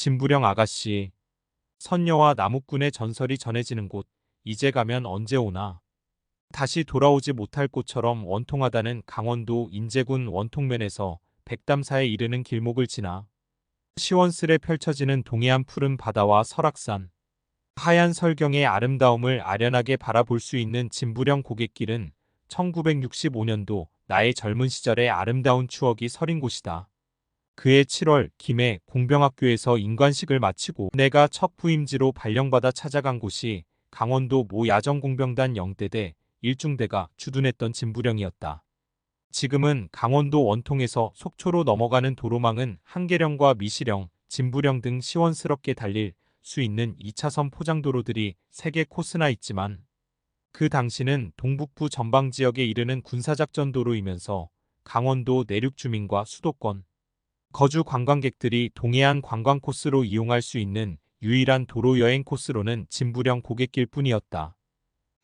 진부령 아가씨, 선녀와 나무꾼의 전설이 전해지는 곳, 이제 가면 언제 오나. 다시 돌아오지 못할 곳처럼 원통하다는 강원도 인제군 원통면에서 백담사에 이르는 길목을 지나 시원스레 펼쳐지는 동해안 푸른 바다와 설악산, 하얀 설경의 아름다움을 아련하게 바라볼 수 있는 진부령 고갯길은 1965년도 나의 젊은 시절의 아름다운 추억이 서린 곳이다. 그해 7월 김해 공병학교에서 인관식을 마치고 내가 첫 부임지로 발령받아 찾아간 곳이 강원도 모 야전공병단 영대대 1중대가 주둔했던 진부령이었다. 지금은 강원도 원통에서 속초로 넘어가는 도로망은 한계령과 미시령, 진부령 등 시원스럽게 달릴 수 있는 2차선 포장도로들이 3개 코스나 있지만 그 당시는 동북부 전방 지역에 이르는 군사작전 도로이면서 강원도 내륙 주민과 수도권, 거주 관광객들이 동해안 관광 코스로 이용할 수 있는 유일한 도로 여행 코스로는 진부령 고갯길 뿐이었다.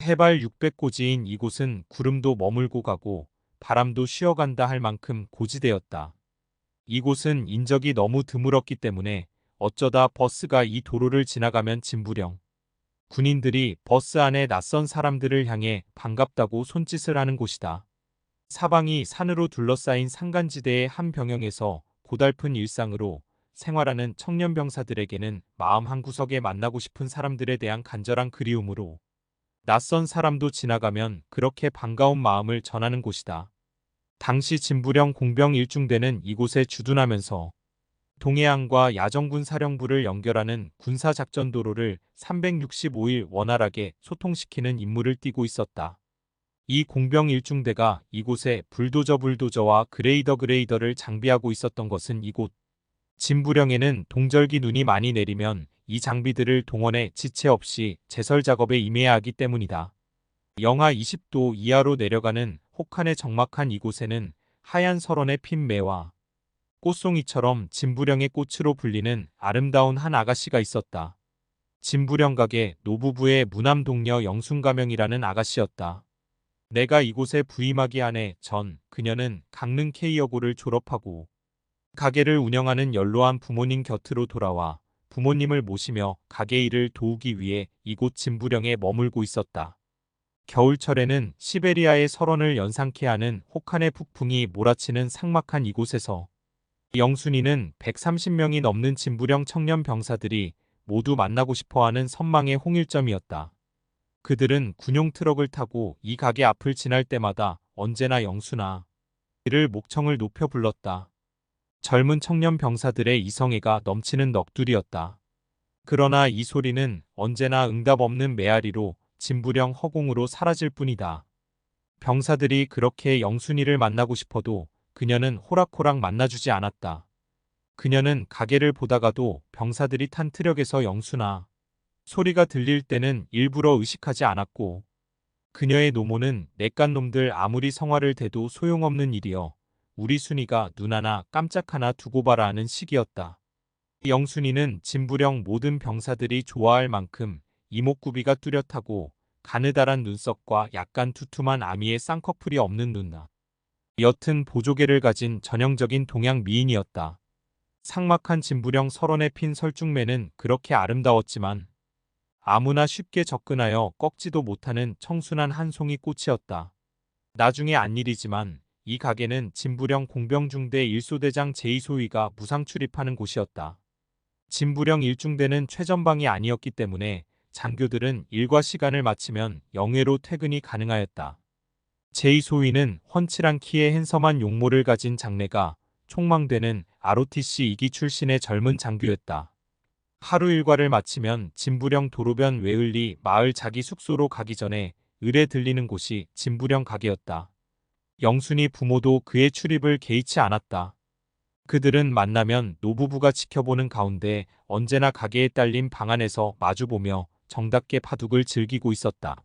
해발 600고지인 이곳은 구름도 머물고 가고 바람도 쉬어간다 할 만큼 고지대였다. 이곳은 인적이 너무 드물었기 때문에 어쩌다 버스가 이 도로를 지나가면 진부령 군인들이 버스 안에 낯선 사람들을 향해 반갑다고 손짓을 하는 곳이다. 사방이 산으로 둘러싸인 산간지대의 한 병영에서 고달픈 일상으로 생활하는 청년 병사들에게는 마음 한구석에 만나고 싶은 사람들에 대한 간절한 그리움으로 낯선 사람도 지나가면 그렇게 반가운 마음을 전하는 곳이다. 당시 진부령 공병 1중대는 이곳에 주둔하면서 동해안과 야전군 사령부를 연결하는 군사작전도로를 365일 원활하게 소통시키는 임무를 띠고 있었다. 이 공병 1중대가 이곳에 불도저와 그레이더를 장비하고 있었던 것은 이곳 진부령에는 동절기 눈이 많이 내리면 이 장비들을 동원해 지체 없이 제설 작업에 임해야 하기 때문이다. 영하 20도 이하로 내려가는 혹한의 적막한 이곳에는 하얀 설원에 핀 매와 꽃송이처럼 진부령의 꽃으로 불리는 아름다운 한 아가씨가 있었다. 진부령 가게 노부부의 무남동녀 영순가명이라는 아가씨였다. 내가 이곳에 부임하기 한 해 전 그녀는 강릉 K여고를 졸업하고 가게를 운영하는 연로한 부모님 곁으로 돌아와 부모님을 모시며 가게 일을 도우기 위해 이곳 진부령에 머물고 있었다. 겨울철에는 시베리아의 설원을 연상케 하는 혹한의 북풍이 몰아치는 삭막한 이곳에서 영순이는 130명이 넘는 진부령 청년 병사들이 모두 만나고 싶어하는 선망의 홍일점이었다. 그들은 군용 트럭을 타고 이 가게 앞을 지날 때마다 언제나 영순아 를 목청을 높여 불렀다. 젊은 청년 병사들의 이성애가 넘치는 넋두리였다. 그러나 이 소리는 언제나 응답 없는 메아리로 진부령 허공으로 사라질 뿐이다. 병사들이 그렇게 영순이를 만나고 싶어도 그녀는 호락호락 만나주지 않았다. 그녀는 가게를 보다가도 병사들이 탄 트럭에서 영순아 소리가 들릴 때는 일부러 의식하지 않았고 그녀의 노모는 내깟 놈들 아무리 성화를 대도 소용없는 일이여 우리 순이가 눈 하나 깜짝 하나 두고 봐라 하는 식이었다. 영순이는 진부령 모든 병사들이 좋아할 만큼 이목구비가 뚜렷하고 가느다란 눈썹과 약간 두툼한 아미의 쌍꺼풀이 없는 누나. 옅은 보조개를 가진 전형적인 동양 미인이었다. 삭막한 진부령 설원에 핀 설중매는 그렇게 아름다웠지만 아무나 쉽게 접근하여 꺾지도 못하는 청순한 한 송이 꽃이었다. 나중에 안 일이지만 이 가게는 진부령 공병중대 1소대장 제2소위가 무상 출입하는 곳이었다. 진부령 1중대는 최전방이 아니었기 때문에 장교들은 일과 시간을 마치면 영해로 퇴근이 가능하였다. 제2소위는 훤칠한 키에 핸섬한 용모를 가진 장래가 촉망되는 ROTC 2기 출신의 젊은 장교였다. 하루 일과를 마치면 진부령 도로변 외을리 마을 자기 숙소로 가기 전에 을에 들리는 곳이 진부령 가게였다. 영순이 부모도 그의 출입을 개의치 않았다. 그들은 만나면 노부부가 지켜보는 가운데 언제나 가게에 딸린 방 안에서 마주보며 정답게 바둑을 즐기고 있었다.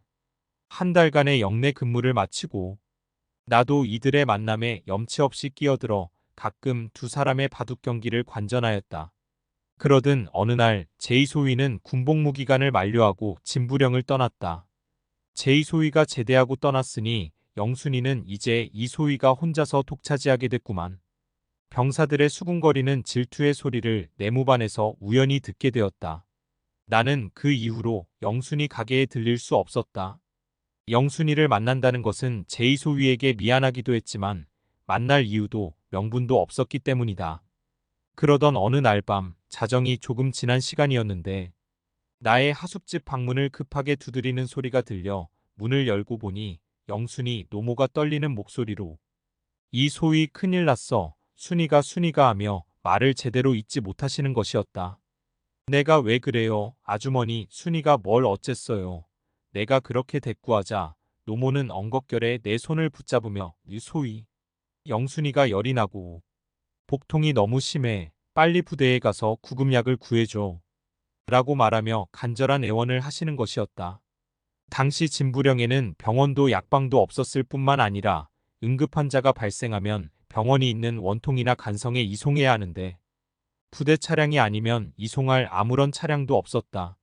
한 달간의 영내 근무를 마치고 나도 이들의 만남에 염치 없이 끼어들어 가끔 두 사람의 바둑 경기를 관전하였다. 그러던 어느 날 제2소위는 군복무 기간을 만료하고 진부령을 떠났다. 제2소위가 제대하고 떠났으니 영순이는 이제 이 소위가 혼자서 독차지하게 됐구만. 병사들의 수군거리는 질투의 소리를 내무반에서 우연히 듣게 되었다. 나는 그 이후로 영순이 가게에 들릴 수 없었다. 영순이를 만난다는 것은 제2소위에게 미안하기도 했지만 만날 이유도 명분도 없었기 때문이다. 그러던 어느 날 밤 자정이 조금 지난 시간이었는데 나의 하숙집 방문을 급하게 두드리는 소리가 들려 문을 열고 보니 영순이 노모가 떨리는 목소리로 이 소위 큰일 났어. 순이가 하며 말을 제대로 잇지 못하시는 것이었다. 내가 왜 그래요? 아주머니, 순이가 뭘 어쨌어요? 내가 그렇게 대꾸하자 노모는 엉겁결에 내 손을 붙잡으며 이 소위 영순이가 열이 나고 복통이 너무 심해. 빨리 부대에 가서 구급약을 구해줘. 라고 말하며 간절한 애원을 하시는 것이었다. 당시 진부령에는 병원도 약방도 없었을 뿐만 아니라 응급 환자가 발생하면 병원이 있는 원통이나 간성에 이송해야 하는데 부대 차량이 아니면 이송할 아무런 차량도 없었다.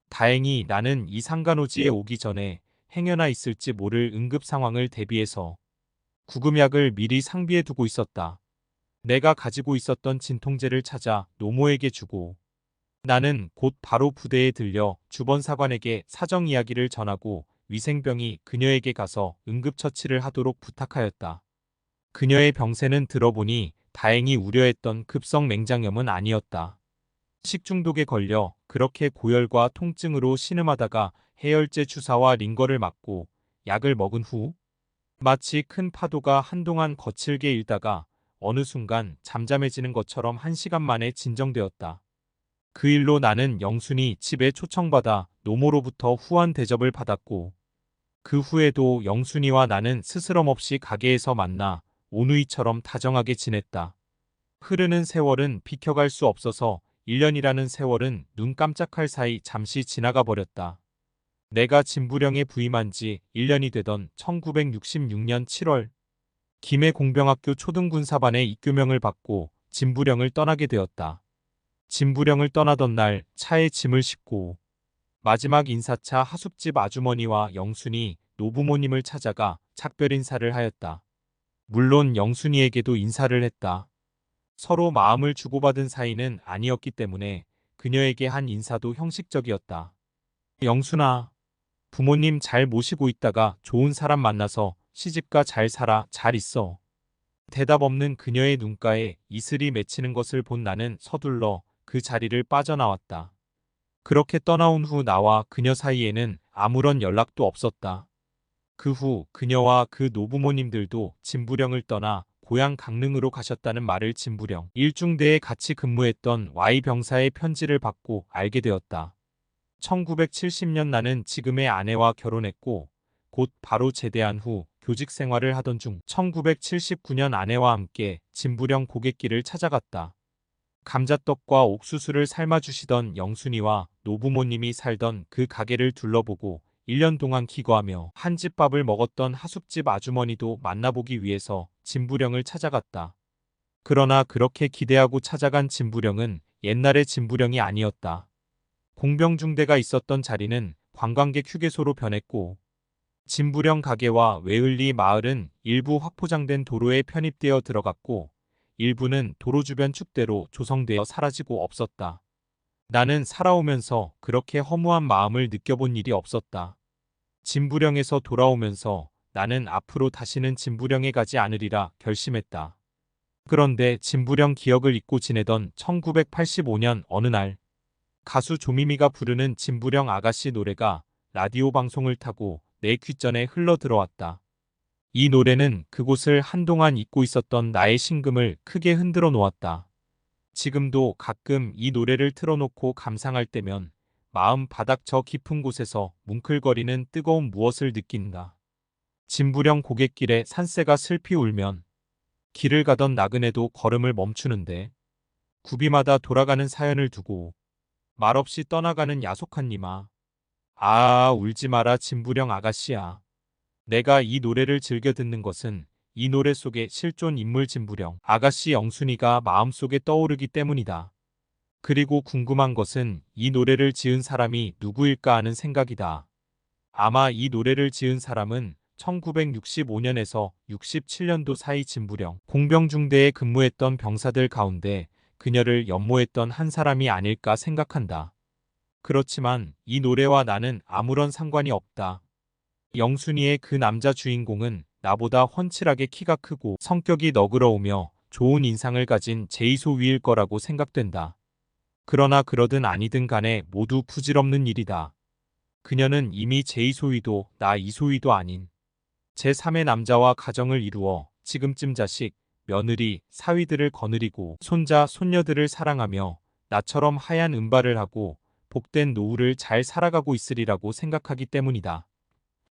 다행히 나는 이 상간오지에 오기 전에 행여나 있을지 모를 응급 상황을 대비해서 구급약을 미리 상비해 두고 있었다. 내가 가지고 있었던 진통제를 찾아 노모에게 주고 나는 곧 바로 부대에 들려 주번사관에게 사정 이야기를 전하고 위생병이 그녀에게 가서 응급처치를 하도록 부탁하였다. 그녀의 병세는 들어보니 다행히 우려했던 급성 맹장염은 아니었다. 식중독에 걸려 그렇게 고열과 통증으로 신음하다가 해열제 주사와 링거를 맞고 약을 먹은 후 마치 큰 파도가 한동안 거칠게 일다가 어느 순간 잠잠해지는 것처럼 1시간 만에 진정되었다. 그 일로 나는 영순이 집에 초청받아 노모로부터 후한 대접을 받았고 그 후에도 영순이와 나는 스스럼 없이 가게에서 만나 오누이처럼 다정하게 지냈다. 흐르는 세월은 비켜갈 수 없어서 1년이라는 세월은 눈 깜짝할 사이 잠시 지나가 버렸다. 내가 진부령에 부임한 지 1년이 되던 1966년 7월 김해 공병학교 초등군사반에 입교명을 받고 진부령을 떠나게 되었다. 진부령을 떠나던 날 차에 짐을 싣고 마지막 인사차 하숙집 아주머니와 영순이 노부모님을 찾아가 작별 인사를 하였다. 물론 영순이에게도 인사를 했다. 서로 마음을 주고받은 사이는 아니었기 때문에 그녀에게 한 인사도 형식적이었다. 영순아, 부모님 잘 모시고 있다가 좋은 사람 만나서 시집가 잘 살아, 잘 있어. 대답 없는 그녀의 눈가에 이슬이 맺히는 것을 본 나는 서둘러 그 자리를 빠져나왔다. 그렇게 떠나온 후 나와 그녀 사이에는 아무런 연락도 없었다. 그 후 그녀와 그 노부모님들도 진부령을 떠나 고향 강릉으로 가셨다는 말을 진부령 일중대에 같이 근무했던 Y 병사의 편지를 받고 알게 되었다. 1970년 나는 지금의 아내와 결혼했고 곧 바로 제대한 후 교직 생활을 하던 중 1979년 아내와 함께 진부령 고갯길을 찾아갔다. 감자떡과 옥수수를 삶아주시던 영순이와 노부모님이 살던 그 가게를 둘러보고 1년 동안 기거하며 한 집 밥을 먹었던 하숙집 아주머니도 만나보기 위해서 진부령을 찾아갔다. 그러나 그렇게 기대하고 찾아간 진부령은 옛날의 진부령이 아니었다. 공병중대가 있었던 자리는 관광객 휴게소로 변했고 진부령 가게와 웨을리 마을은 일부 확포장된 도로에 편입되어 들어갔고 일부는 도로 주변 축대로 조성되어 사라지고 없었다. 나는 살아오면서 그렇게 허무한 마음을 느껴본 일이 없었다. 진부령에서 돌아오면서 나는 앞으로 다시는 진부령에 가지 않으리라 결심했다. 그런데 진부령 기억을 잊고 지내던 1985년 어느 날 가수 조미미가 부르는 진부령 아가씨 노래가 라디오 방송을 타고 내 귓전에 흘러 들어왔다. 이 노래는 그곳을 한동안 잊고 있었던 나의 심금을 크게 흔들어 놓았다. 지금도 가끔 이 노래를 틀어놓고 감상할 때면 마음 바닥 저 깊은 곳에서 뭉클거리는 뜨거운 무엇을 느낀다. 진부령 고갯길에 산새가 슬피 울면 길을 가던 나그네도 걸음을 멈추는데 구비마다 돌아가는 사연을 두고 말없이 떠나가는 야속한 이마. 아, 울지 마라 진부령 아가씨야. 내가 이 노래를 즐겨 듣는 것은 이 노래 속의 실존 인물 진부령 아가씨 영순이가 마음속에 떠오르기 때문이다. 그리고 궁금한 것은 이 노래를 지은 사람이 누구일까 하는 생각이다. 아마 이 노래를 지은 사람은 1965년에서 67년도 사이 진부령 공병중대에 근무했던 병사들 가운데 그녀를 연모했던 한 사람이 아닐까 생각한다. 그렇지만 이 노래와 나는 아무런 상관이 없다. 영순이의 그 남자 주인공은 나보다 훤칠하게 키가 크고 성격이 너그러우며 좋은 인상을 가진 제2소위일 거라고 생각된다. 그러나 그러든 아니든 간에 모두 부질없는 일이다. 그녀는 이미 제2소위도 나 2소위도 아닌 제3의 남자와 가정을 이루어 지금쯤 자식, 며느리, 사위들을 거느리고 손자, 손녀들을 사랑하며 나처럼 하얀 은발을 하고 복된 노후를 잘 살아가고 있으리라고 생각하기 때문이다.